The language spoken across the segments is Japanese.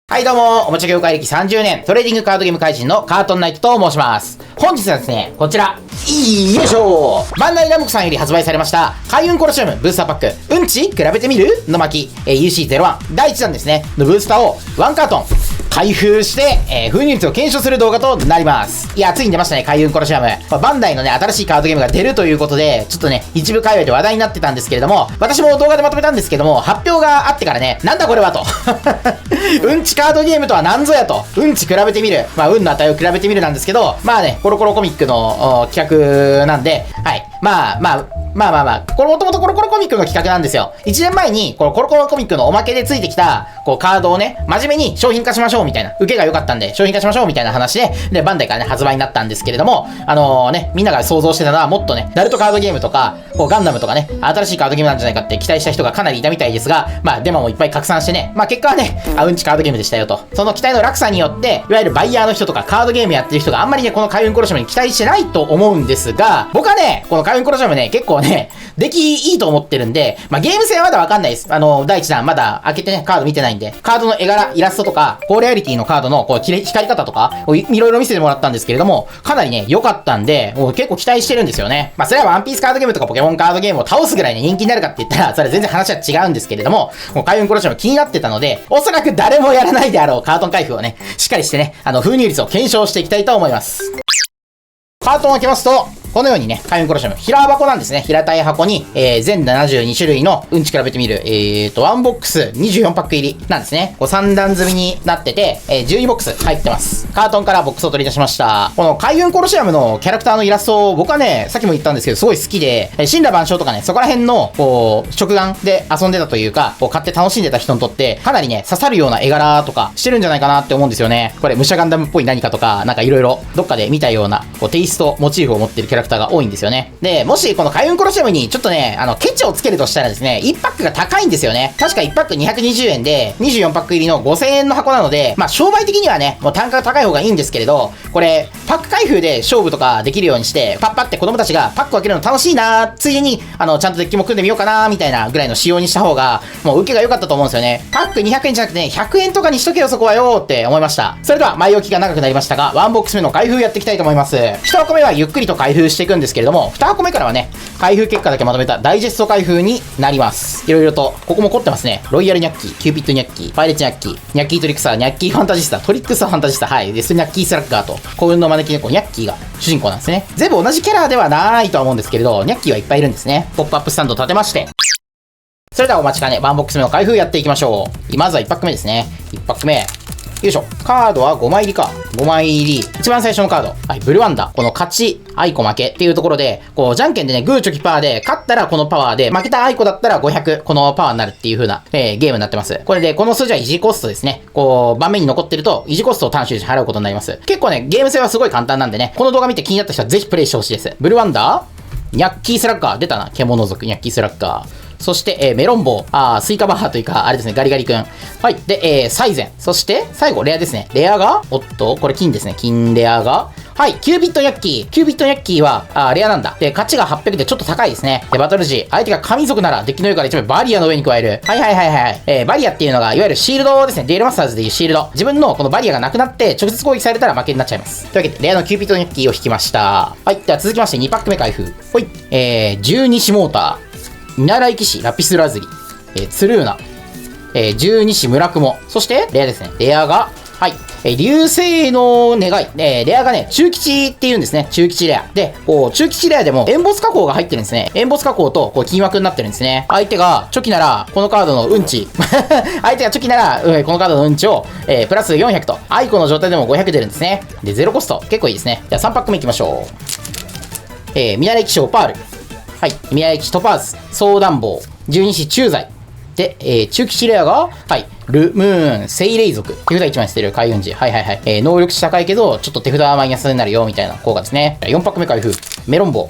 はいどうも、おもちゃ業界歴30年、トレーディングカードゲーム怪人のカートンナイトと申します。本日はですね、こちら、よいしょバンダイナムコさんより発売されました、開運コロシアムブースターパック、うんち比べてみるの巻、UC01 第1弾ですね、のブースターを1カートン、開封して、封入率を検証する動画となります。いや、ついに出ましたね、開運コロシアム。バンダイのね、新しいカードゲームが出るということで、ちょっとね、一部界隈で話題になってたんですけれども、私も動画でまとめたんですけども、発表があってからね、なんだこれはと。うんちカードゲームとは何ぞやと。うんち比べてみる。まあ、運の値を比べてみるなんですけど、まあね、コロコロコミックの企画なんで、はい。まあ、これもともとコロコロコミックの企画なんですよ。1年前に、このコロコロコミックのおまけでついてきた、こう、カードをね、真面目に商品化しましょうみたいな、受けが良かったんで、商品化しましょうみたいな話で、バンダイからね、発売になったんですけれども、みんなが想像してたのは、もっとね、ナルトカードゲームとか、こう、ガンダムとかね、新しいカードゲームなんじゃないかって期待した人がかなりいたみたいですが、まあ、デマもいっぱい拡散してね、まあ、結果はね、うんちカードゲームでしたよと。その期待の落差によって、いわゆるバイヤーの人とか、カードゲームやってる人があんまりね、この開運コロシアムに期待してないと思うんですが、僕はね、この開運コロシアムね、結構ね、出来いいと思ってるんで、まあ、ゲーム性はまだわかんないです。第1弾まだ開けてね、カード見てないんで、カードの絵柄、イラストとか、高レアリティのカードのこう光り方とか、いろいろ見せてもらったんですけれども、かなりね、良かったんで、もう結構期待してるんですよね。まあ、それはワンピースカードゲームとかポケモンカードゲームを倒すぐらいね、人気になるかって言ったら、それ全然話は違うんですけれども、もう開運コロシアム気になってたので、おそらく誰もやらないであろうカートン開封をね、しっかりしてね、封入率を検証していきたいと思います。カートンを開けますと、このようにね、開運コロシアム、平箱なんですね。平たい箱に、全72種類のうんち比べてみる、ワンボックス24パック入りなんですね。こう3段積みになってて、12ボックス入ってます。カートンからボックスを取り出しました。この開運コロシアムのキャラクターのイラストを僕はね、さっきも言ったんですけど、すごい好きで、神羅万象とかね、そこら辺の、こう、食玩で遊んでたというか、こう買って楽しんでた人にとって、かなりね、刺さるような絵柄とかしてるんじゃないかなって思うんですよね。これ、武者ガンダムっぽい何かとか、なんかいろいろ、どっかで見たような、こう、テイスト、モチーフを持ってるキャラクターが多いんですよね。で、もしこの開運コロシアムにちょっとね、ケチをつけるとしたらですね、1パックが高いんですよね。確か1パック220円で、24パック入りの5000円の箱なので、まあ商売的にはね、もう単価が高い方がいいんですけれど、これ、パック開封で勝負とかできるようにして、パッパって子供たちがパックを開けるの楽しいな、ついでに、ちゃんとデッキも組んでみようかな、みたいなぐらいの仕様にした方が、もう受けが良かったと思うんですよね。パック200円じゃなくてね、100円とかにしとけよ、そこはよーって思いました。それでは、前置きが長くなりましたが、ワンボックス目の開封やっていきたいと思います。1箱目はゆっくりと開封していくんですけれども、2箱目からはね、開封結果だけまとめたダイジェスト開封になります。いろいろと、ここも凝ってますね。ロイヤルニャッキー、キューピッドニャッキー、パイレッツニャッキー、ニャッキートリックサー、ニャッキーファンタジスタ、トリックスファンタジスタ、はい。で、ニャッキースラッガーと、幸運の招き猫、ニャッキーが主人公なんですね。全部同じキャラではないとは思うんですけれど、ニャッキーはいっぱいいるんですね。ポップアップスタンドを立てまして。それではお待ちかね、ワンボックス目の開封やっていきましょう。まずは1パック目ですね。1パック目。よいしょ。カードは5枚入りか。5枚入り。一番最初のカード。はい、ブルワンダ。この勝ち、アイコ負けっていうところで、こう、じゃんけんでね、グーチョキパーで、勝ったらこのパワーで、負けたアイコだったら500、このパワーになるっていう風な、ゲームになってます。これで、この数字は維持コストですね。こう、盤面に残ってると、維持コストを単種で払うことになります。結構ね、ゲーム性はすごい簡単なんでね、この動画見て気になった人はぜひプレイしてほしいです。ブルワンダニャッキースラッガー。出たな。獣族、ニャッキースラッガー。そして、メロンボウ。スイカバッハというか、あれですね、ガリガリ君。はい。で、サイゼン。そして、最後、レアですね。レアが、おっと、これ金ですね。金レアが、はい。キュービットニャッキー。キュービットニャッキーは、レアなんだ。で、価値が800でちょっと高いですね。で、バトル時、相手が神族なら、デッキの上から1枚バリアの上に加える。はい。バリアっていうのが、いわゆるシールドですね。デュエルマスターズでいうシールド。自分のこのバリアがなくなって、直接攻撃されたら負けになっちゃいます。というわけで、レアのキュービットニャッキーを引きました。はい。では続きまして、2パック目開封。ほい。十二支モーター。見習い騎士、ラピスラズリ、ツルーナ、十二支村雲、そして、レアですね。レアが、はい、流星の願い、レアがね、中吉っていうんですね。中吉レア。で、こう、中吉レアでも、エンボス加工が入ってるんですね。エンボス加工と、こう、金枠になってるんですね。相手が、チョキなら、このカードのうんち。相手がチョキなら、このカードのうんちを、プラス400と、アイコの状態でも500出るんですね。で、ゼロコスト。結構いいですね。じゃあ3パック目いきましょう。見習い騎士オパール。はい。見習い騎士トパーズ、相談棒、十二支駐在。で、中吉レアが、はい。ル、ムーン、精霊族。手札1枚捨てる開運時。はい。能力値高いけど、ちょっと手札はマイナスになるよ、みたいな効果ですね。4パック目開封。メロン棒。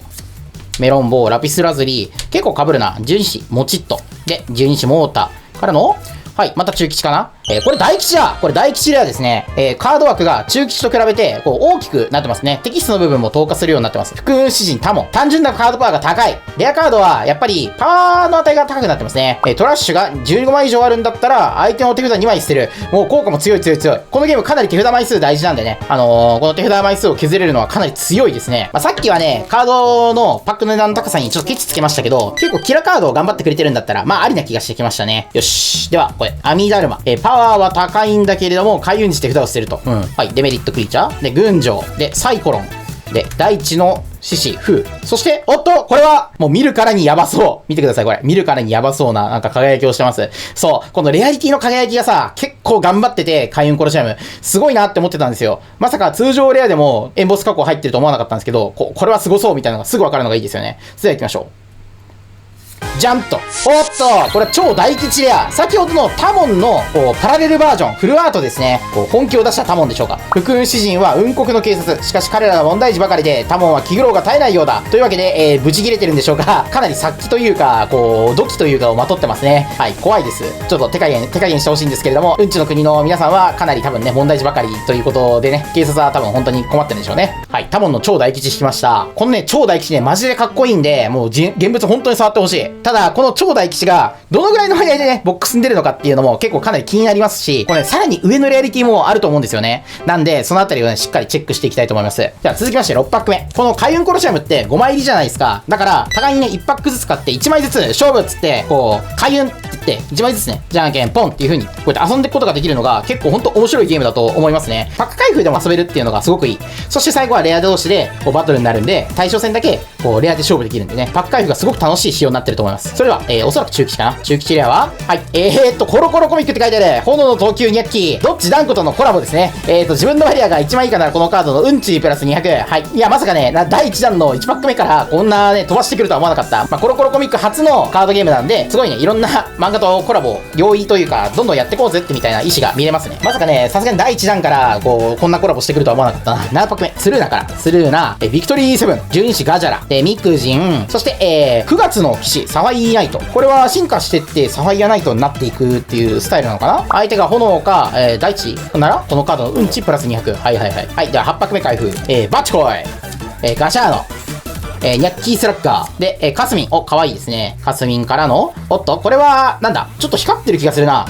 ラピスラズリー。結構被るな。十二支、モチッと。で、十二支モーター。からの、はい。また中吉かな。これ大吉だ。これ大吉レアですね。カード枠が中吉と比べて、こう大きくなってますね。テキストの部分も透過するようになってます。福運詩人タモン。単純なカードパワーが高い。レアカードは、やっぱり、パワーの値が高くなってますね。トラッシュが15枚以上あるんだったら、相手の手札2枚捨てる。もう効果も強い。このゲームかなり手札枚数大事なんでね。この手札枚数を削れるのはかなり強いですね。さっきはね、カードのパックの値段の高さにちょっとケチつけましたけど、結構キラカードを頑張ってくれてるんだったら、ありな気がしてきましたね。よし。では、これ、阿弥陀ルマ。パワーは高いんだけれども、開運時手札を捨てると。はい。デメリットクリーチャー。で、群青。で、サイコロン。で、大地の獅子、風。そして、おっとこれは、もう見るからにやばそう。見てください、これ。見るからにやばそうな、なんか輝きをしてます。そう。このレアリティの輝きがさ、結構頑張ってて、開運コロシアム。すごいなって思ってたんですよ。まさか通常レアでもエンボス加工入ってると思わなかったんですけど、これはすごそうみたいなのがすぐわかるのがいいですよね。それでは行きましょう。ジャンと。おっとこれは超大吉レア。先ほどのタモンのパラレルバージョン、フルアートですね。本気を出したタモンでしょうか。福運詩人は雲国の警察。しかし彼らは問題児ばかりで、タモンは気苦労が絶えないようだ。というわけで、ブチ切れてるんでしょうか。かなり殺気というか、土器というかをまとってますね。はい、怖いです。ちょっと手加減してほしいんですけれども、うんちの国の皆さんはかなり多分ね、問題児ばかりということでね、警察は多分本当に困ってるんでしょうね。はい、タモンの超大吉引きました。このね、超大吉ね、マジでかっこいいんで、もう現物本当に触ってほしい。ただ、この超大吉がどのぐらいの割合でね、ボックスに出るのかっていうのも結構かなり気になりますし、これね、さらに上のレアリティもあると思うんですよね。なんで、そのあたりをね、しっかりチェックしていきたいと思います。じゃあ続きまして6パック目。この開運コロシアムって5枚入りじゃないですか。だから、互いにね、1パックずつ買って1枚ずつ勝負っつって、開運って言って1枚ずつね、じゃんけんポンっていう風に、こうやって遊んでいくことができるのが結構ほんと面白いゲームだと思いますね。パック開封でも遊べるっていうのがすごくいい。そして最後はレア同士でバトルになるんで、対象戦だけレアで勝負できるんでね、パック開封がすごく楽しい仕様になってると思います。それでは、おそらく中吉かな。中吉レアははい、コロコロコミックって書いてある炎の投球ニャッキー、どっちダンコとのコラボですね。自分のバリアが1枚以下ならこのカードのうんちプラス200。はい。いや、まさかね、第1弾の1パック目からこんなね、飛ばしてくるとは思わなかった。コロコロコミック初のカードゲームなんで、すごいね、いろんな漫画とコラボ、容易というか、どんどんやってこうぜってみたいな意思が見れますね。まさかね、さすがに第1弾から、こんなコラボしてくるとは思わなかったな。7パック目、スルーナから。スルーナ、ビクトリー7、十二使ガジャラ、ミクジン、そして、9月の騎士、サファイアナイト。これは進化してって、サファイアナイトになっていくっていうスタイルなのかな。相手が炎か、大地ならこのカードのうんちプラス200。はい。はい、では8パック目開封。バチコイ、ガシャーノ、ニャッキースラッガー。で、カスミン。お、かわいいですね。カスミンからの、おっと、これは、なんだちょっと光ってる気がするな。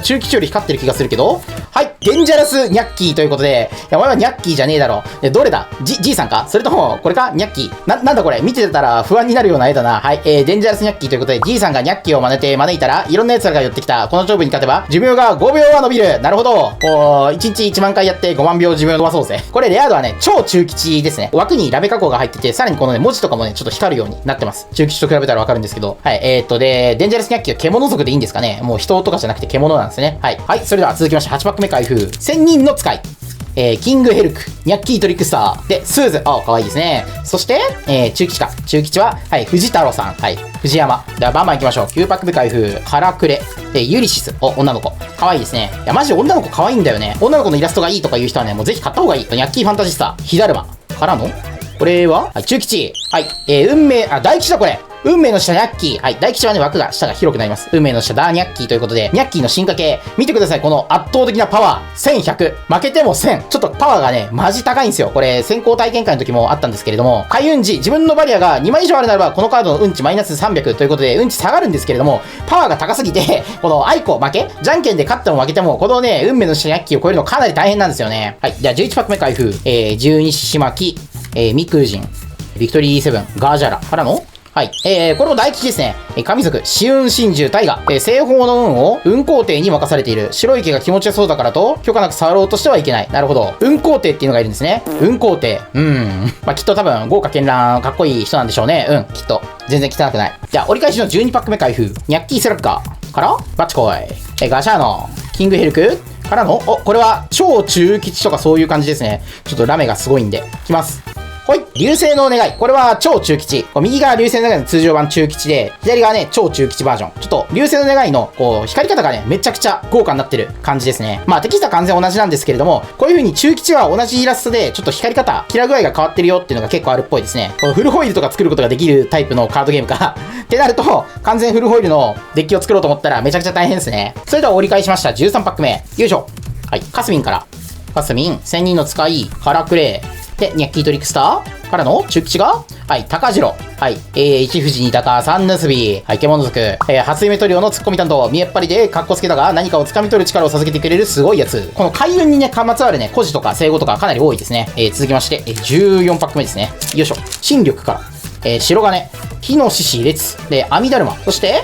中吉より光ってる気がするけど、はい、デンジャラスニャッキーということで、いや、お前はニャッキーじゃねえだろ。どれだじいさんかそれとも、これかニャッキー。なんだこれ見てたら不安になるような絵だな。はい、デンジャラスニャッキーということで、じいさんがニャッキーを招いたら、いろんな奴らが寄ってきた。この勝負に勝てば、寿命が5秒は伸びる。なるほど。1日1万回やって5万秒寿命伸ばそうぜ。これ、レア度はね、超中吉ですね。枠にラベ加工が入ってて、さらにこのね、文字とかもね、ちょっと光るようになってます。中吉と比べたらわかるんですけど。はい、で、デンジャラスニャッキーは獣族でいいんですかね。もう人とかじゃなくて獣なんですね。はい。はい、それでは続きまして、8パック目開封。千人の使い。キングヘルク、ニャッキートリックスター、で、スーズ、かわいいですね。そして、中吉か。中吉は、はい、藤太郎さん、はい、藤山。では、バンバン行きましょう。9パック目開封、カラクレ、ユリシス、女の子。かわいいですね。いや、マジで女の子かわいいんだよね。女の子のイラストがいいとかいう人はね、もうぜひ買った方がいい。ニャッキーファンタジスタ、ヒダルマからの、これは、はい、中吉。はい、大吉だ、これ。運命の下ニャッキー。はい。大吉はね、枠が下が広くなります。運命の下ダーニャッキーということで、ニャッキーの進化系。見てください。この圧倒的なパワー。1100。負けても1000。ちょっとパワーがね、マジ高いんですよ。これ、先行体験会の時もあったんですけれども、開運時、自分のバリアが2枚以上あるならば、このカードのうんちマイナス300ということで、うんち下がるんですけれども、パワーが高すぎて、このアイコ負けじゃんけんで勝っても負けても、このね、運命の下ニャッキーを超えるのかなり大変なんですよね。はい。じゃあ、11パック目開封。十二獅子巻、ミクージン、ビクトリー7、ガージャラからの、はい。これも大吉ですね。神族、紫雲真珠大河。西方の運を運皇帝に任されている。白い毛が気持ちよそうだからと、許可なく触ろうとしてはいけない。なるほど。運皇帝っていうのがいるんですね。運皇帝。まあ、きっと多分、豪華絢爛、かっこいい人なんでしょうね。きっと。全然汚くない。じゃあ、折り返しの12パック目開封。ニャッキースラッガーからバチコイ。ガシャーノ、キングヘルクからの、これは超中吉とかそういう感じですね。ちょっとラメがすごいんで。きます。ほい。流星の願い。これは超中吉。右側流星の願いの通常版中吉で、左側ね、超中吉バージョン。ちょっと、流星の願いの、光り方がね、めちゃくちゃ豪華になってる感じですね。まあ、テキストは完全同じなんですけれども、こういう風に中吉は同じイラストで、ちょっと光り方、キラ具合が変わってるよっていうのが結構あるっぽいですね。このフルホイールとか作ることができるタイプのカードゲームか。ってなると、完全フルホイールのデッキを作ろうと思ったらめちゃくちゃ大変ですね。それでは折り返しました。13パック目。よいしょ。はい。カスミンから。カスミン、千人の使い、カラクレイ。で、ニャッキートリックスターからの中吉がはい、高次郎。はい、一富士二鷹三結び。はい、獣族。初夢トリオのツッコミ担当。見えっ張りでカッコつけたが何かを掴み取る力を授けてくれるすごいやつ。この開運にね、まつわるね、古事とか生語とかかなり多いですね。続きまして、14パック目ですね。よいしょ。新緑から。白金。火の獅子列。で、阿弥陀馬。そして、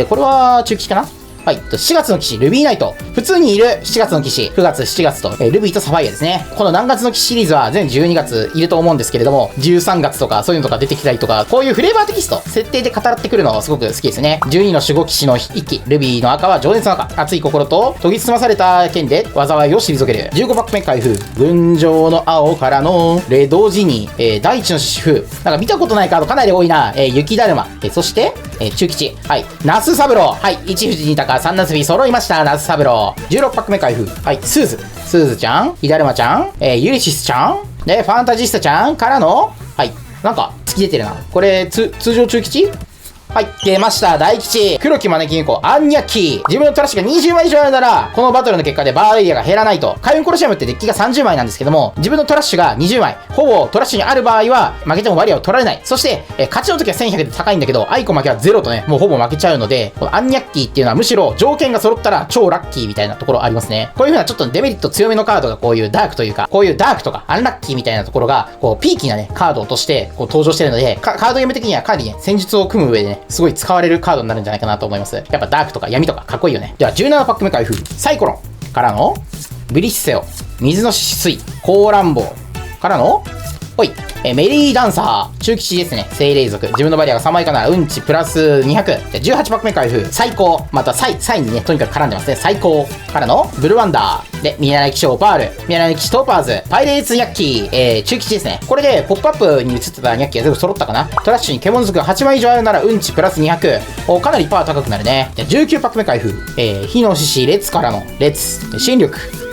これは中吉かなはい。4月の騎士、ルビーナイト。普通にいる7月の騎士、9月、7月と、ルビーとサファイアですね。この何月の騎士シリーズは全12月いると思うんですけれども、13月とかそういうのとか出てきたりとか、こういうフレーバーテキスト、設定で語らってくるのすごく好きですね。12の守護騎士の一騎、ルビーの赤は情熱の赤。熱い心と研ぎ澄まされた剣で災いを退ける。15パック目開封。群青の青からの、レドジニー、大地の獅子風。なんか見たことないカードかなり多いな。雪だるま。そして、中吉。はい。那須三郎。はい。一富士二鷹三なすび揃いました。那須三郎。16パック目開封。はい。スーズちゃん。ひだるまちゃん。ユリシスちゃん。で、ファンタジスタちゃんからの、はい。なんか、突き出てるな。これ、通常中吉はい、出ました。大吉。黒き招き猫、アンニャッキー。自分のトラッシュが20枚以上あるなら、このバトルの結果でバーエリアが減らないと。開運コロシアムってデッキが30枚なんですけども、自分のトラッシュが20枚、ほぼトラッシュにある場合は、負けてもバリアを取られない。そして、勝ちの時は1100で高いんだけど、アイコ負けは0とね、もうほぼ負けちゃうので、このアンニャッキーっていうのはむしろ条件が揃ったら超ラッキーみたいなところありますね。こういう風なちょっとデメリット強めのカードがこういうダークというか、こういうダークとかアンラッキーみたいなところが、こうピーキーなね、カードとしてこう登場してるので、カードゲーム的にはかなりね、戦術を組む上でね、すごい使われるカードになるんじゃないかなと思います。やっぱダークとか闇とかかっこいいよね。では17パック目開封。サイコロンからのブリッセオ、水の獅子水、コーランボウからのほい、メリーダンサー、中吉ですね。精霊族。自分のバリアが3枚かなら、うんちプラス200。じゃあ18パック目開封。最高。またサイにね、とにかく絡んでますね。最高。からの、ブルワンダー。で、ミネラル騎士オパール。ミネラル騎士トーパーズ。パイレーツニャッキー。中吉ですね。これで、ポップアップに映ってたニャッキーが全部揃ったかな。トラッシュに獣族が8枚以上あるなら、うんちプラス200。かなりパワー高くなるね。じゃあ19パック目開封。火の獅子列からの、列。新緑。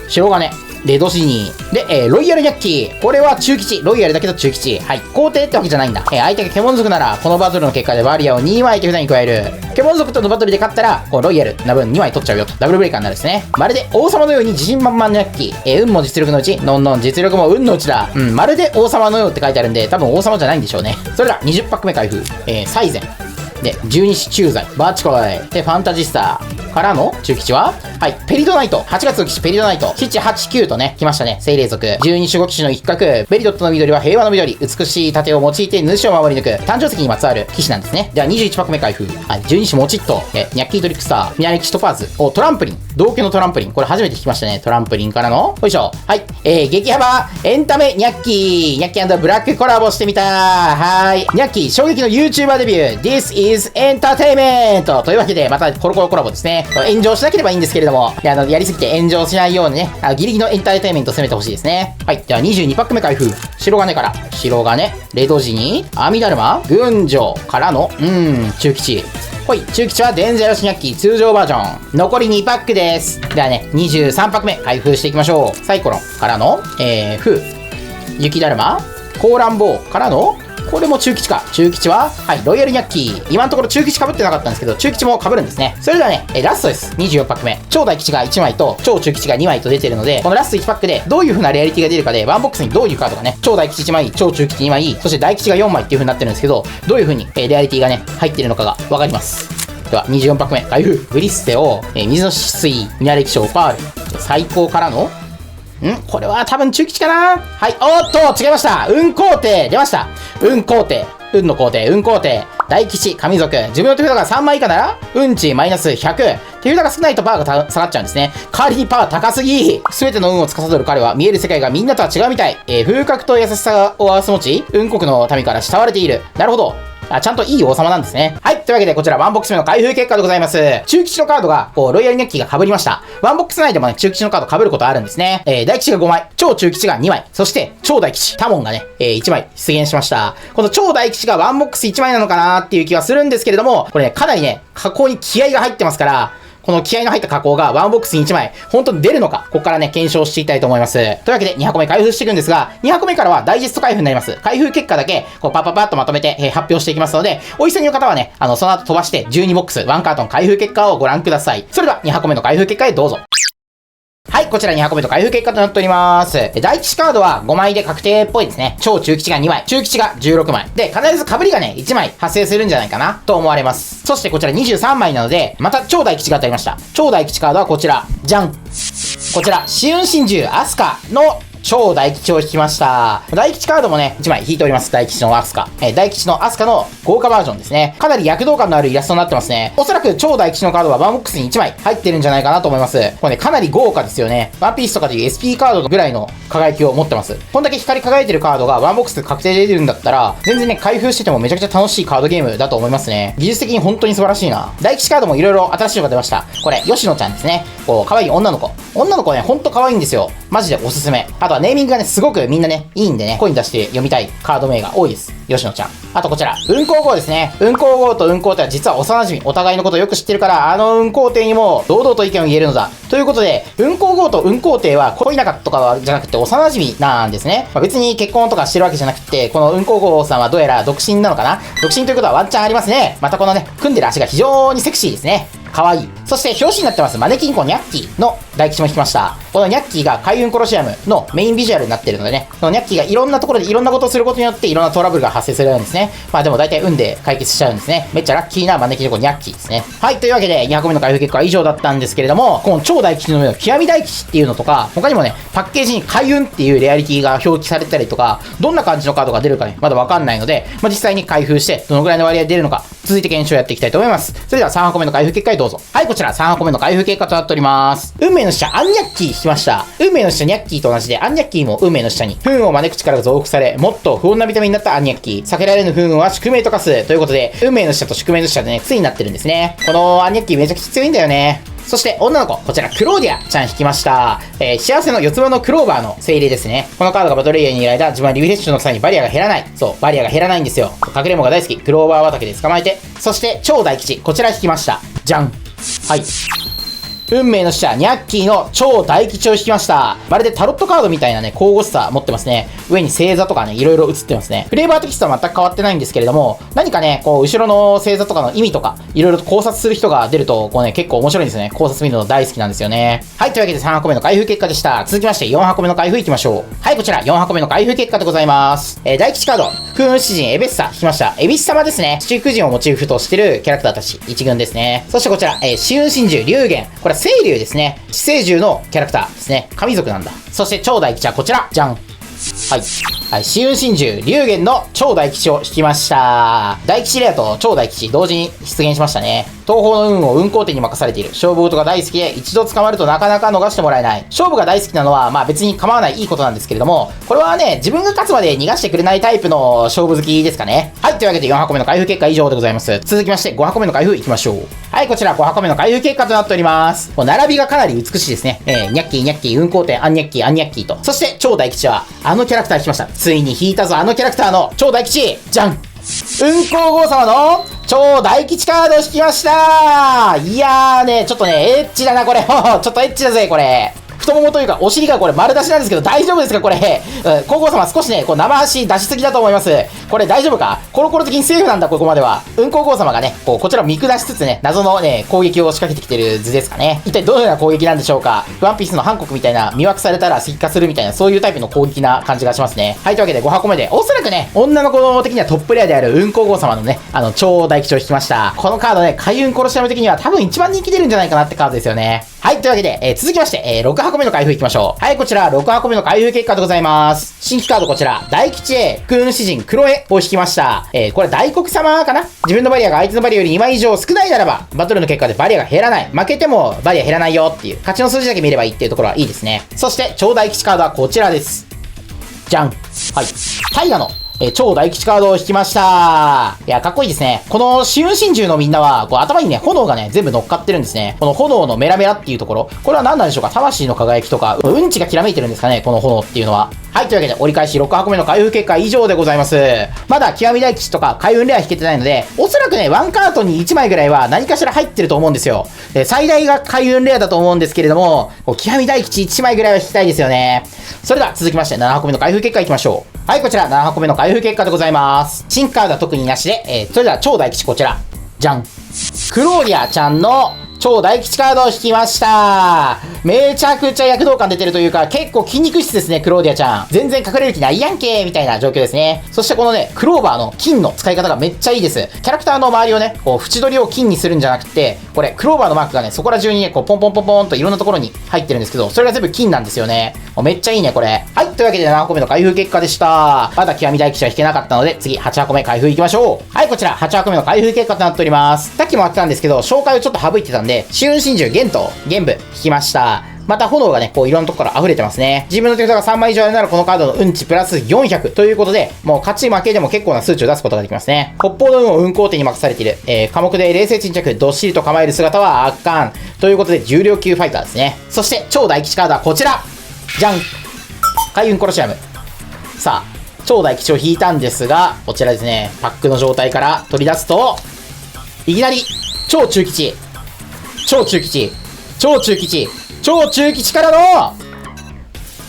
白金。レドシニー。で、ロイヤルニャッキー。これは中吉。ロイヤルだけど中吉。はい。皇帝ってわけじゃないんだ。相手が獣族なら、このバトルの結果でバリアを2枚手札に加える。獣族とのバトルで勝ったら、こうロイヤルな分2枚取っちゃうよと。ダブルブレイカーになるですね。まるで王様のように自信満々のニャッキー。運も実力のうち、のんのん実力も運のうちだ。まるで王様のようって書いてあるんで、多分王様じゃないんでしょうね。それでは20パック目開封。サイゼン。で、十二支駐在、バーチコイ。で、ファンタジスタからの中吉ははい、ペリドナイト。8月の騎士ペリドナイト。7、8、9とね、来ましたね。精霊族。12守護騎士の一角。ベリドットの緑は平和の緑。美しい盾を用いて主を守り抜く。誕生石にまつわる騎士なんですね。では21パック目開封。はい、12種モチット。ニャッキートリックスター。ミナレキシトパーズ。トランプリン。同居のトランプリン。これ初めて聞きましたね。トランプリンからの、よいしょ。はい、激幅エンタメニャッキー。ニャッキー&ブラックコラボしてみた。はい。ニャッキー、衝撃の YouTuber デビュー。This is Entertainment。というわけで、またコロコロコラボですね。炎上しなければいいんですけれども、やりすぎて炎上しないようにね、ギリギリのエンターテインメントを攻めてほしいですね。はい。では22パック目開封。白金から。白金、レドジニー、阿弥陀馬、群青からの、中吉。ほい、中吉はデンジャラスニャッキー通常バージョン。残り2パックです。ではね、23パック目開封していきましょう。サイコロンからの、雪だるま、コーランボウからの、これも中吉か。中吉は、はい、ロイヤルニャッキー。今のところ中吉被ってなかったんですけど、中吉も被るんですね。それではね、ラストです。24パック目。超大吉が1枚と、超中吉が2枚と出てるので、このラスト1パックで、どういう風なレアリティが出るかで、ワンボックスにどういうカードがね、超大吉1枚、超中吉2枚、そして大吉が4枚っていう風になってるんですけど、どういう風に、レアリティがね、入ってるのかがわかります。では、24パック目。開封。グリッセオ、水の止水、ミナレキショー、パール。最高からの、これは多分中吉かな。はい。おっと違いました。運皇帝出ました。運皇帝。運の皇帝。運皇帝。大吉。神族。自分の手札が3枚以下なら、運値マイナス100。手札が少ないとパワーが下がっちゃうんですね。代わりにパワー高すぎ。すべての運を司る彼は、見える世界がみんなとは違うみたい。風格と優しさを合わせ持ち、運国の民から慕われている。なるほど。ちゃんといい王様なんですね。はい。というわけで、こちらワンボックス目の開封結果でございます。中吉のカードが、ロイヤルニャッキーが被りました。ワンボックス内でもね、中吉のカード被ることあるんですね。大吉が5枚、超中吉が2枚、そして超大吉、タモンがね、1枚出現しました。この超大吉がワンボックス1枚なのかなっていう気はするんですけれども、これね、かなりね、加工に気合が入ってますから、この気合の入った加工がワンボックスに1枚、本当に出るのか、ここからね、検証していきたいと思います。というわけで、2箱目開封していくんですが、2箱目からはダイジェスト開封になります。開封結果だけ、パッとまとめて、発表していきますので、お急ぎの方はね、その後飛ばして12ボックス、1カートン開封結果をご覧ください。それでは、2箱目の開封結果へどうぞ。はい、こちら2箱目と開封結果となっております。第1カードは5枚で確定っぽいですね。超中吉が2枚、中吉が16枚。で、必ず被りがね、1枚発生するんじゃないかなと思われます。そしてこちら23枚なので、また超大吉が当たりました。超大吉カードはこちら。じゃん。こちら、紫雲真珠アスカの超大吉を引きました。大吉カードもね、1枚引いております。大吉のアスカ。大吉のアスカの豪華バージョンですね。かなり躍動感のあるイラストになってますね。おそらく超大吉のカードはワンボックスに1枚入ってるんじゃないかなと思います。これね、かなり豪華ですよね。ワンピースとかでいう SP カードぐらいの輝きを持ってます。こんだけ光り輝いてるカードがワンボックスで確定で出るんだったら、全然ね、開封しててもめちゃくちゃ楽しいカードゲームだと思いますね。技術的に本当に素晴らしいな。大吉カードも色々新しいのが出ました。これ、吉野ちゃんですね。可愛い女の子。女の子ね、ほんと可愛いんですよ。マジでおすすめ。あとはネーミングがね、すごくみんなね、いいんでね、声に出して読みたいカード名が多いです。吉野ちゃん。あとこちら、運行号ですね。運行号と運行艇は実は幼馴染。お互いのことをよく知ってるから、運行艇にも堂々と意見を言えるのだ。ということで、運行号と運行艇は恋仲とかじゃなくて幼馴染なんですね。別に結婚とかしてるわけじゃなくて、この運行号さんはどうやら独身なのかな。独身ということはワンチャンありますね。またこのね、組んでる足が非常にセクシーですね。かわいい。そして表紙になってますマネキンコニャッキーの大吉も引きました。このニャッキーが開運コロシアムのメインビジュアルになってるのでね、このニャッキーがいろんなところでいろんなことをすることによっていろんなトラブルが発生するんですね。まあでも大体運で解決しちゃうんですね。めっちゃラッキーなマネキンコニャッキーですね。はい、というわけで2箱目の開封結果は以上だったんですけれども、この超大吉の上の極み大吉っていうのとか、他にもね、パッケージに開運っていうレアリティが表記されたりとか、どんな感じのカードが出るかね、まだわかんないので、実際に開封してどのぐらいの割合で出るのか、続いて検証やっていきたいと思います。それでは3箱目の開封結果へどうぞ。はい、こちら3箱目の開封結果となっております。運命の使者アンニャッキー引きました。運命の使者ニャッキーと同じでアンニャッキーも運命の使者に不運を招く力が増幅され、もっと不穏な見た目になったアンニャッキー。避けられぬ不運は宿命と化すということで、運命の使者と宿命の使者でね、ついになってるんですね。このアンニャッキーめちゃくちゃ強いんだよね。そして女の子、こちらクローディアちゃん引きました。幸せの四つ葉のクローバーの精霊ですね。このカードがバトルエリアにいる間、自分はリフレッシュの際にバリアが減らない。そう、バリアが減らないんですよ。かくれんぼが大好き、クローバー畑で捕まえて。そして超大吉、こちら引きました。じゃん。はい。運命の使者、ニャッキーの超大吉を引きました。まるでタロットカードみたいなね、神々しさ持ってますね。上に星座とかね、いろいろ映ってますね。フレーバーテキストは全く変わってないんですけれども、何かね、後ろの星座とかの意味とか、いろいろと考察する人が出ると、結構面白いんですよね。考察見るの大好きなんですよね。はい、というわけで3箱目の開封結果でした。続きまして4箱目の開封いきましょう。はい、こちら4箱目の開封結果でございます。大吉カード、風雲詩人エベッサ引きました。エビス様ですね。七福神をモチーフとしてるキャラクターたち、一軍ですね。そしてこちら、紫雲真珠龍玄。これは青龍ですね。死生獣のキャラクターですね。神族なんだ。そして超大吉はこちら。じゃん。はい。はい。紫雲真珠、龍玄の超大吉を引きました。大吉レアと超大吉同時に出現しましたね。東方の運を運行点に任されている。勝負事が大好きで、一度捕まるとなかなか逃してもらえない。勝負が大好きなのは、別に構わないいいことなんですけれども、これはね、自分が勝つまで逃がしてくれないタイプの勝負好きですかね。はい。というわけで4箱目の開封結果以上でございます。続きまして5箱目の開封いきましょう。はい。こちら5箱目の開封結果となっております。並びがかなり美しいですね。ニャッキー、ニャッキー、運行点、アンニャッキー、アンニャッキーと。そして超大吉は、キャラクター引きました。ついに引いたぞ、キャラクターの超大吉。じゃん。運行号様の超大吉カードを引きました。いやーね、ちょっとね、エッチだな、これ。ちょっとエッチだぜ、これ。太ももというか、お尻がこれ丸出しなんですけど、大丈夫ですかこれ。皇后様少しね、生足出しすぎだと思います。これ大丈夫かコロコロ的にセーフなんだ、ここまでは。皇后様がね、こちらを見下しつつね、謎のね、攻撃を仕掛けてきてる図ですかね。一体どのような攻撃なんでしょうか。ワンピースのハンコクみたいな、魅惑されたら石化するみたいな、そういうタイプの攻撃な感じがしますね。はい、というわけで5箱目で、おそらくね、女の子的にはトップレアである皇后様のね、超大吉を引きました。このカードね、開運コロシアム的には多分一番人気出るんじゃないかなってカードですよね。はい、というわけで、続きまして、6箱目の開封いきましょう。はい、こちら、6箱目の開封結果でございます。新規カードこちら、大吉 A、空運詩人、クロエを引きました。これ大黒様かな。自分のバリアが相手のバリアより2枚以上少ないならば、バトルの結果でバリアが減らない。負けてもバリア減らないよっていう、勝ちの数字だけ見ればいいっていうところはいいですね。そして、超大吉カードはこちらです。じゃん。はい。大河の超大吉カードを引きました。いや、かっこいいですね。この紫雲真珠のみんなは、こう頭にね、炎がね、全部乗っかってるんですね。この炎のメラメラっていうところ。これは何なんでしょうか？魂の輝きとか、うんちがきらめいてるんですかね？この炎っていうのは。はい、というわけで、折り返し6箱目の開封結果以上でございます。まだ極み大吉とか開運レア引けてないので、おそらくね、ワンカートに1枚ぐらいは何かしら入ってると思うんですよ。で、最大が開運レアだと思うんですけれども、極み大吉1枚ぐらいは引きたいですよね。それでは続きまして、7箱目の開封結果いきましょう。はい、こちら、7箱目の開封結果でございます。新カードは特になしで、それでは超大吉こちら。じゃん。クローディアちゃんの超大吉カードを引きました。めちゃくちゃ躍動感出てるというか、結構筋肉質ですね、クローディアちゃん。全然隠れる気ないやんけーみたいな状況ですね。そしてこのね、クローバーの金の使い方がめっちゃいいです。キャラクターの周りをね、こう、縁取りを金にするんじゃなくて、これ、クローバーのマークがね、そこら中にね、こう、ポンポンポンポンといろんなところに入ってるんですけど、それが全部金なんですよね。めっちゃいいね、これ。はい、というわけで7個目の開封結果でした。まだ極み大吉は引けなかったので、次、8箱目開封いきましょう。はい、こちら、8箱目の開封結果となっております。さっきもやってたんですけど、紹介をちょっと省いてたんで、紫雲真珠玄武引きました。また炎がね、こういろんなところから溢れてますね。自分の手札が3枚以上になるこのカードの運値プラス400ということで、もう勝ち負けでも結構な数値を出すことができますね。北方の運を運行点に任されている、科目で冷静沈着、どっしりと構える姿は圧巻。ということで、重量級ファイターですね。そして、超大吉カードはこちらじゃん開運コロシアム。さあ、超大吉を引いたんですが、こちらですね、パックの状態から取り出すと、いきなり、超中吉からの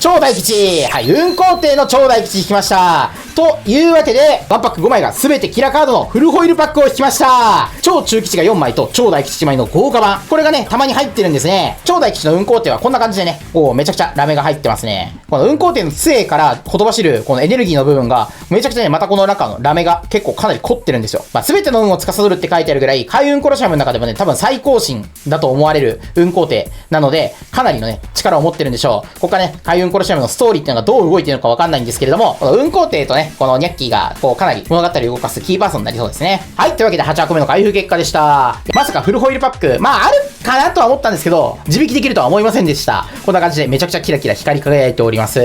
超大吉。はい、運行艇の超大吉引きました。というわけで、ワンパック5枚が全てキラカードのフルホイールパックを引きました。超中吉が4枚と超大吉1枚の豪華版。これがね、たまに入ってるんですね。超大吉の運行艇はこんな感じでね、めちゃくちゃラメが入ってますね。この運行艇の杖からほとばしるこのエネルギーの部分が、めちゃくちゃね、またこの中のラメが結構かなり凝ってるんですよ。まあ、全ての運を司るって書いてあるぐらい、開運コロシアムの中でもね、多分最高神だと思われる運行艇なので、かなりのね、力を持ってるんでしょう。ここからね、開運コロシアムのストーリーっていうのがどう動いてるのかわかんないんですけれども、この運行艇とね、このニャッキーが、かなり物語を動かすキーパーソンになりそうですね。はい、というわけで8箱目の開封結果でした。まさかフルホイールパック、まああるかなとは思ったんですけど、自引きできるとは思いませんでした。こんな感じでめちゃくちゃキラキラ光り輝いております。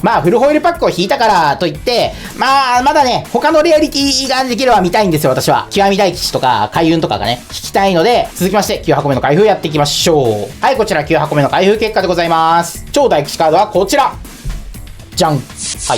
まあフルホイールパックを引いたからといって、まあまだね、他のレアリティができれば見たいんですよ、私は。極み大吉とか開運とかがね、引きたいので、続きまして9箱目の開封やっていきましょう。はい、こちら9箱目の開封結果でございます。超大吉カードはこちら。じゃん。はい。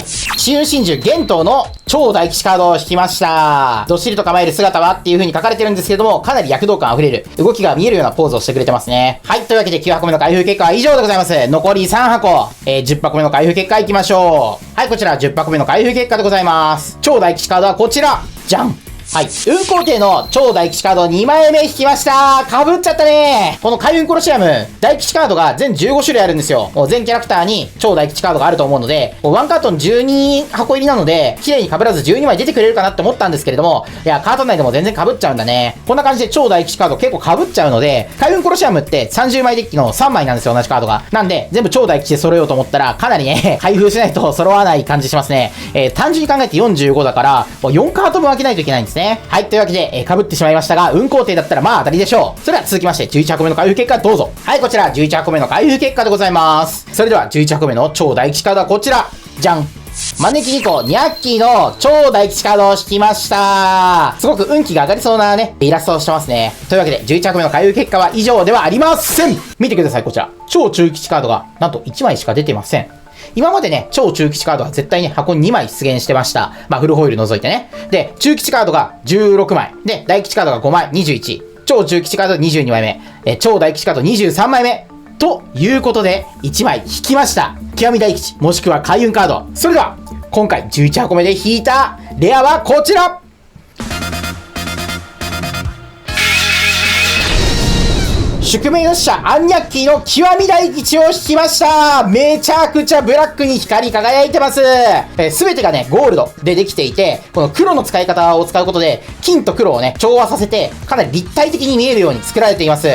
紫雲真珠玄東の超大吉カードを引きました。どっしりと構える姿はっていう風に書かれてるんですけれども、かなり躍動感溢れる、動きが見えるようなポーズをしてくれてますね。はい。というわけで9箱目の開封結果は以上でございます。残り3箱。10箱目の開封結果いきましょう。はい、こちら10箱目の開封結果でございます。超大吉カードはこちら。じゃん。はい。運行艇の超大吉カード2枚目引きました。かぶっちゃったね。この開運コロシアム、大吉カードが全15種類あるんですよ。もう全キャラクターに超大吉カードがあると思うので、ワンカートン12箱入りなので、綺麗に被らず12枚出てくれるかなって思ったんですけれども、いや、カート内でも全然被っちゃうんだね。こんな感じで超大吉カード結構被っちゃうので、開運コロシアムって30枚デッキの3枚なんですよ、同じカードが。なんで、全部超大吉で揃えようと思ったら、かなりね、開封しないと揃わない感じしますね。単純に考えて45だから、4カート分開けないといけないんですね。はい、というわけで、被ってしまいましたが、運行艇だったらまあ当たりでしょう。それでは続きまして11箱目の開封結果どうぞ。はい、こちら11箱目の開封結果でございます。それでは11箱目の超大吉カードはこちら。じゃん。招き猫ニャッキーの超大吉カードを引きました。すごく運気が上がりそうなね、イラストをしてますね。というわけで11箱目の開封結果は以上ではありません。見てください、こちら。超中吉カードがなんと1枚しか出てません。今までね、超中吉カードは絶対に箱に2枚出現してました。まあ、フルホイール除いてね。で、中吉カードが16枚。で、大吉カードが5枚、21。超中吉カード22枚目。超大吉カード23枚目。ということで、1枚引きました。極み大吉、もしくは開運カード。それでは、今回11箱目で引いたレアはこちら。宿命の使者アンニャッキーの極み大吉を引きました。めちゃくちゃブラックに光り輝いてます。すべてがね、ゴールドでできていて、この黒の使い方を使うことで、金と黒をね、調和させて、かなり立体的に見えるように作られています。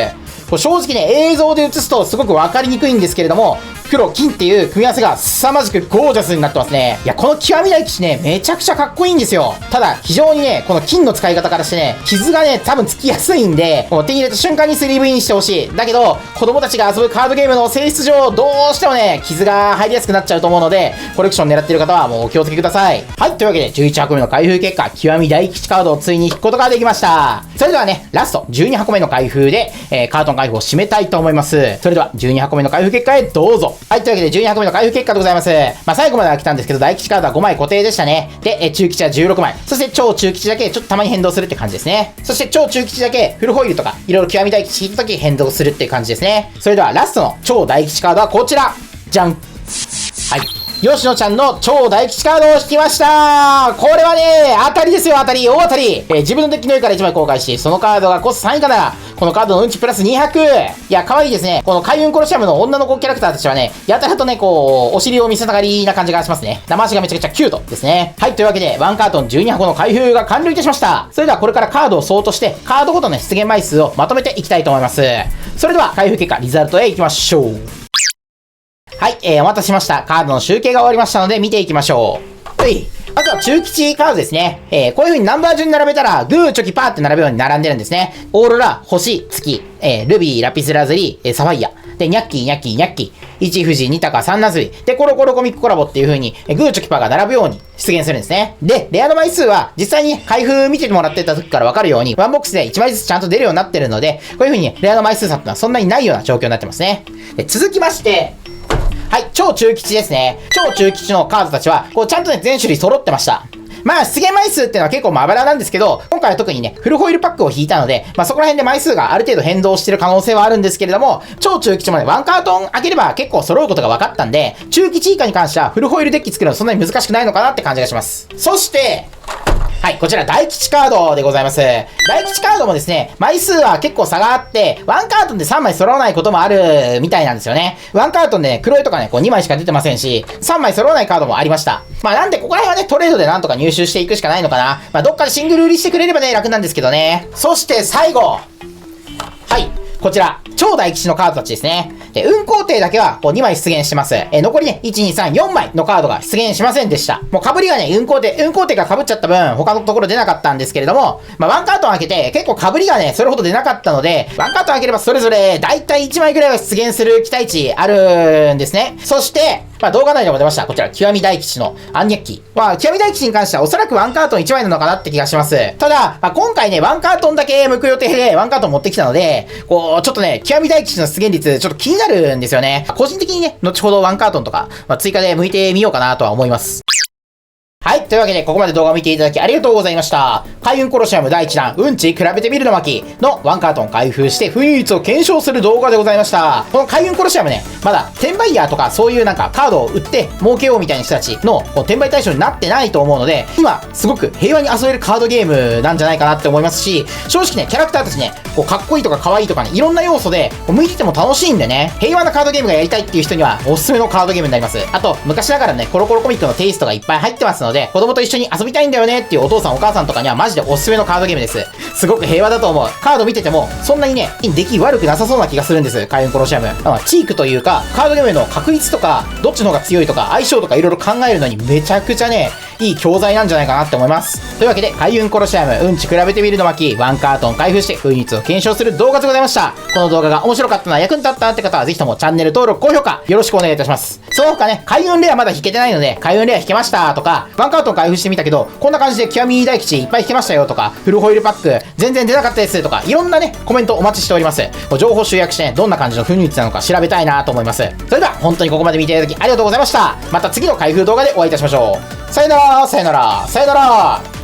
正直ね、映像で映すとすごくわかりにくいんですけれども、黒、金っていう組み合わせが凄まじくゴージャスになってますね。いや、この極み大吉ね、めちゃくちゃかっこいいんですよ。ただ、非常にね、この金の使い方からしてね、傷がね、多分つきやすいんで、もう手に入れた瞬間に 3V にしてほしい。だけど、子供たちが遊ぶカードゲームの性質上、どうしてもね、傷が入りやすくなっちゃうと思うので、コレクション狙ってる方はもうお気をつけください。はい、というわけで、11箱目の開封結果、極み大吉カードをついに引くことができました。それではね、ラスト、12箱目の開封で、カートン開封を締めたいと思います。それでは、12箱目の開封結果へどうぞ。はい、というわけで、12箱目の開封結果でございます。まあ、最後までは来たんですけど、大吉カードは5枚固定でしたね。で、中吉は16枚。そして超中吉だけちょっとたまに変動するって感じですね。そして超中吉だけフルホイールとか、いろいろ極み大吉引いた時変動するっていう感じですね。それでは、ラストの超大吉カードはこちら。じゃん。はい。吉野ちゃんの超大吉カードを引きました。これはね、当たりですよ、当たり、大当たり。自分のデッキの上から1枚公開し、そのカードがコスト3以下なら、このカードの運値プラス200。いや、可愛いですね。この開運コロシアムの女の子キャラクターたちはね、やたらとね、こう、お尻を見せたがりな感じがしますね。生足がめちゃくちゃキュートですね。はい、というわけで、ワンカートン12箱の開封が完了いたしました。それではこれからカードをソートして、カードごとの出現枚数をまとめていきたいと思います。それでは、開封結果、リザルトへ行きましょう。はい、お待たせしました。カードの集計が終わりましたので見ていきましょう。はい。まずは中吉カードですね。こういう風にナンバー順に並べたら、グー、チョキ、パーって並ぶように並んでるんですね。オーロラ、星、月、ルビー、ラピスラズリ、サファイア。で、ニャッキー、ニャッキー、ニャッキー。1富士、2鷹、3ナズリ。で、コロコロコミックコラボっていう風に、グー、チョキ、パーが並ぶように出現するんですね。で、レアの枚数は、実際に開封見てもらってた時からわかるように、ワンボックスで1枚ずつちゃんと出るようになってるので、こういう風に、レアの枚数差ってのはそんなにないような状況になってますね。で、続きまして、はい、超中吉ですね。超中吉のカードたちは、こう、ちゃんとね、全種類揃ってました。まあ、出現枚数っていうのは結構まばらなんですけど、今回は特にね、フルホイールパックを引いたので、まあそこら辺で枚数がある程度変動してる可能性はあるんですけれども、超中吉もね、ワンカートン開ければ結構揃うことが分かったんで、中吉以下に関してはフルホイールデッキ作るのそんなに難しくないのかなって感じがします。そして、はい、こちら大吉カードでございます。大吉カードもですね、枚数は結構差があって、ワンカートンで3枚揃わないこともあるみたいなんですよね。ワンカートンでね、黒いとかね、こう2枚しか出てませんし、3枚揃わないカードもありました。まあなんでここら辺はね、トレードでなんとか入手していくしかないのかな。まあどっかでシングル売りしてくれればね、楽なんですけどね。そして最後。はい。こちら、超大吉のカードたちですね。で、運行艇だけはこう2枚出現してます。残りね、1、2、3、4枚のカードが出現しませんでした。もう被りがね、運行艇が被っちゃった分、他のところ出なかったんですけれども、まあ、ワンカートン開けて、結構被りがね、それほど出なかったので、ワンカートン開ければそれぞれ、だいたい1枚ぐらいは出現する期待値あるんですね。そして、まあ、動画内でも出ました。こちら、極み大吉のアンニャッキー。まあ、極み大吉に関してはおそらくワンカートン1枚なのかなって気がします。ただ、まあ、今回ね、ワンカートンだけ向く予定でワンカートン持ってきたので、こう、ちょっとね、極み大吉の出現率、ちょっと気になるんですよね。個人的にね、後ほどワンカートンとか、まあ、追加で向いてみようかなとは思います。はい。というわけで、ここまで動画を見ていただきありがとうございました。開運コロシアム第1弾、うんち比べてみるの巻のワンカートン開封して雰囲気を検証する動画でございました。この開運コロシアムね、まだ転売ヤーとかそういうなんかカードを売って儲けようみたいな人たちの転売対象になってないと思うので、今すごく平和に遊べるカードゲームなんじゃないかなって思いますし、正直ね、キャラクターたちね、こうかっこいいとか可愛いとかね、いろんな要素で向いてても楽しいんでね、平和なカードゲームがやりたいっていう人にはおすすめのカードゲームになります。あと、昔ながらね、コロコロコミックのテイストがいっぱい入ってますので、子供と一緒に遊びたいんだよねっていうお父さんお母さんとかにはマジでおすすめのカードゲームです。すごく平和だと思う。カード見ててもそんなにね、出来悪くなさそうな気がするんです。開運コロシアム。チークというか、カードゲームの確率とか、どっちの方が強いとか、相性とかいろいろ考えるのにめちゃくちゃね、いい教材なんじゃないかなって思います。というわけで、開運コロシアム、うんち比べてみるの巻、ワンカートン開封して、雰囲気を検証する動画でございました。この動画が面白かったな、役に立ったなって方は、ぜひともチャンネル登録、高評価、よろしくお願いいたします。その他ね、開運レアまだ引けてないので、開運レア引けましたとか、ワンカートン開封してみたけど、こんな感じで極み大吉いっぱい引けましたよとか、フルホイールパック、全然出なかったですとか、いろんなね、コメントお待ちしております。情報集約してね、どんな感じの雰囲気なのか調べたいなと思います。それでは、本当にここまで見ていただきありがとうございました。また次の開封動画でお会いいたしましょう。さよなら、さよなら、さよなら。